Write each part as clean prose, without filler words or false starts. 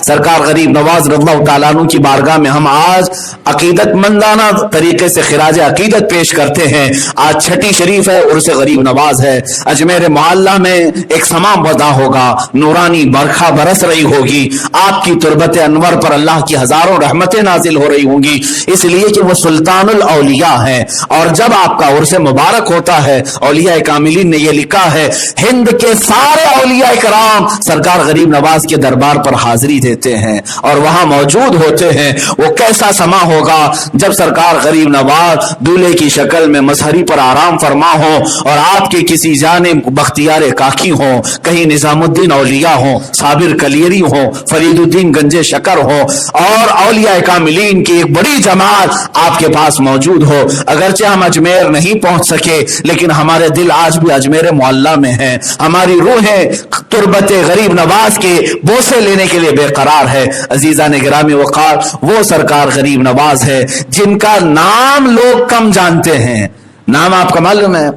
سرکار غریب نواز رضی اللہ تعالیٰ عنہ کی بارگاہ میں ہم آج عقیدت مندانہ طریقے سے خراج عقیدت پیش کرتے ہیں. آج چھٹی شریف ہے، عرس غریب نواز ہے. اجمیر معلیٰ میں ایک سما بدا ہوگا، نورانی برکھا برس رہی ہوگی، آپ کی تربت انور پر اللہ کی ہزاروں رحمتیں نازل ہو رہی ہوں گی، اس لیے کہ وہ سلطان الاولیاء ہے. اور جب آپ کا عرس مبارک ہوتا ہے، اولیاء کاملین نے یہ لکھا ہے، ہند کے سارے اولیاء کرام سرکار غریب نواز کے دربار پر حاضری دیتے ہیں اور وہاں موجود ہوتے ہیں. وہ کیسا سما ہوگا جب سرکار غریب نواز دولہے کی شکل میں مظہری پر آرام فرما ہو اور آپ کے کسی جانب بختیار کاکی ہوں، کہیں نظام الدین اولیاء ہوں، صابر کلیری ہوں، فرید الدین گنج شکر ہو، اور اولیاء کاملین کی ایک بڑی جماعت آپ کے پاس موجود ہو. اگرچہ ہم اجمیر نہیں پہنچ سکے لیکن ہمارے دل آج بھی اجمیر معلیٰ میں ہیں، ہماری روحیں تربت غریب نواز کے بوسے لینے کے لیے بے قرار ہے. عزیزان گرامی وقار، وہ سرکار غریب نواز ہے جن کا نام لوگ کم جانتے ہیں. نام آپ کا معلوم ہے،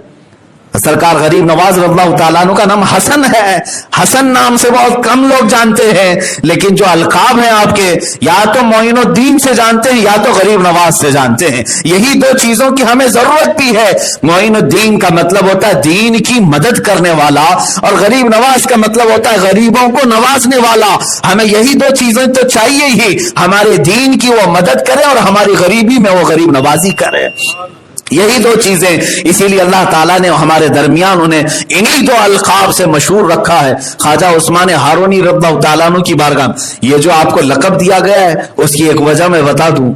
سرکار غریب نواز رضی اللہ تعالیٰ عنہ کا نام حسن ہے. حسن نام سے بہت کم لوگ جانتے ہیں، لیکن جو القاب ہیں آپ کے، یا تو معین الدین سے جانتے ہیں یا تو غریب نواز سے جانتے ہیں. یہی دو چیزوں کی ہمیں ضرورت بھی ہے. معین الدین کا مطلب ہوتا ہے دین کی مدد کرنے والا، اور غریب نواز کا مطلب ہوتا ہے غریبوں کو نوازنے والا. ہمیں یہی دو چیزیں تو چاہیے ہی، ہمارے دین کی وہ مدد کرے اور ہماری غریبی میں وہ غریب نوازی کرے. یہی دو چیزیں، اسی لیے اللہ تعالیٰ نے ہمارے درمیان انہیں انہی دو القاب سے مشہور رکھا ہے. خواجہ عثمان ہارونی رضی اللہ تعالیٰ عنہ کی بارگاہ یہ جو آپ کو لقب دیا گیا ہے، اس کی ایک وجہ میں بتا دوں.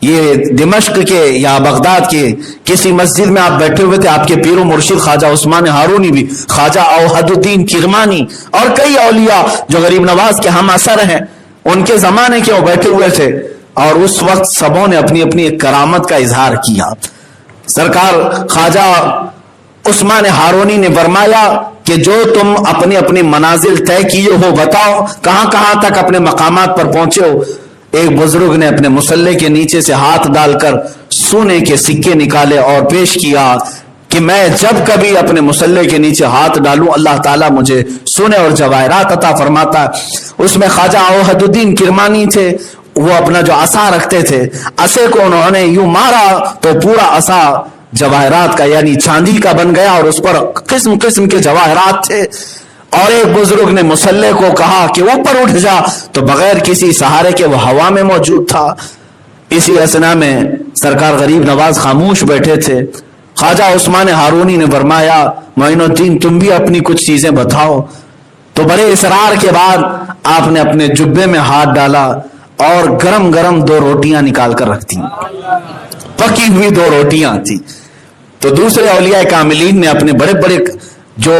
یہ دمشق کے یا بغداد کے کسی مسجد میں آپ بیٹھے ہوئے تھے، آپ کے پیر و مرشد خواجہ عثمان ہارونی بھی، خواجہ اوحد الدین کرمانی اور کئی اولیاء جو غریب نواز کے ہم اثر ہیں، ان کے زمانے کے وہ بیٹھے ہوئے تھے، اور اس وقت سبوں نے اپنی اپنی ایک کرامت کا اظہار کیا. سرکار خواجہ عثمان ہارونی نے فرمایا کہ جو تم اپنی اپنی منازل طے کیے ہو بتاؤ، کہاں کہاں تک اپنے مقامات پر پہنچے ہو. ایک بزرگ نے اپنے مصلے کے نیچے سے ہاتھ ڈال کر سونے کے سکے نکالے اور پیش کیا کہ میں جب کبھی اپنے مصلے کے نیچے ہاتھ ڈالوں اللہ تعالیٰ مجھے سونے اور جواہرات عطا فرماتا ہے. اس میں خواجہ اوحد الدین کرمانی تھے. وہ اپنا جو عصا رکھتے تھے، عصے کو انہوں نے یوں مارا تو پورا عصا جواہرات کا یعنی چاندی کا بن گیا، اور اس پر قسم قسم کے جواہرات تھے. اور ایک بزرگ نے مصلے کو کہا کہ اوپر اٹھ جا، تو بغیر کسی سہارے کے وہ ہوا میں موجود تھا. اسی اثنا میں سرکار غریب نواز خاموش بیٹھے تھے. خواجہ عثمان ہارونی نے فرمایا معین الدین تم بھی اپنی کچھ چیزیں بتاؤ. تو بڑے اصرار کے بعد آپ نے اپنے جبے میں ہاتھ ڈالا اور گرم گرم 2 روٹیاں نکال کر رکھ دی، پکی ہوئی 2 روٹیاں تھی. تو دوسرے اولیاء کاملین نے اپنے بڑے بڑے جو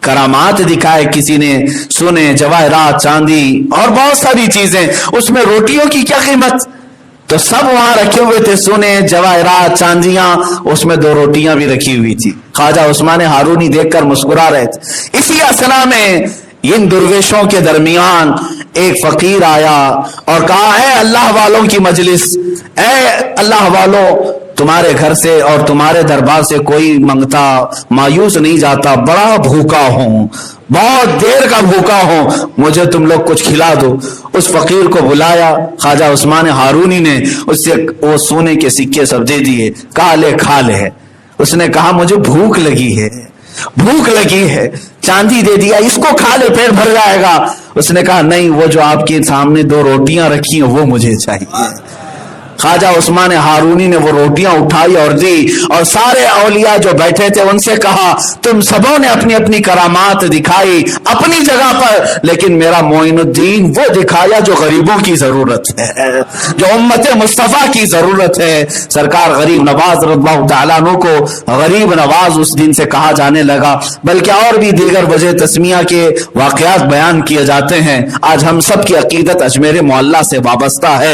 کرامات دکھائے، کسی نے سونے، جواہرات، چاندی اور بہت ساری چیزیں. اس میں روٹیوں کی کیا قیمت؟ تو سب وہاں رکھے ہوئے تھے، سونے، جواہرات، چاندیاں، اس میں 2 روٹیاں بھی رکھی ہوئی تھی. خواجہ عثمان ہارونی دیکھ کر مسکرا رہے تھے. اسی اثنا میں ان درویشوں کے درمیان ایک فقیر آیا اور کہا اے اللہ والوں کی مجلس، اے اللہ والوں، تمہارے گھر سے اور تمہارے دربار سے کوئی منگتا مایوس نہیں جاتا، بڑا بھوکا ہوں، بہت دیر کا بھوکا ہوں، مجھے تم لوگ کچھ کھلا دو. اس فقیر کو بلایا. خواجہ عثمان ہارونی نے اس سے وہ سونے کے سکے سب دے دیے، کہا لے کھا لے. اس نے کہا مجھے بھوک لگی ہے، بھوک لگی ہے. چاندی دے دیا، اس کو کھا لے پیٹ بھر جائے گا. اس نے کہا نہیں، وہ جو آپ کے سامنے 2 روٹیاں رکھی ہیں وہ مجھے چاہیے. خواجہ عثمان ہارونی نے وہ روٹیاں اٹھائی اور دی، اور سارے اولیاء جو بیٹھے تھے ان سے کہا تم سبوں نے اپنی اپنی کرامات دکھائی اپنی جگہ پر، لیکن میرا معین الدین وہ دکھایا جو غریبوں کی ضرورت ہے، جو امت مصطفیٰ کی ضرورت ہے. سرکار غریب نواز رضی اللہ تعالیٰ عنہ کو غریب نواز اس دن سے کہا جانے لگا. بلکہ اور بھی دیگر وجہ تسمیہ کے واقعات بیان کیے جاتے ہیں. آج ہم سب کی عقیدت اجمیر معلیٰ سے وابستہ ہے،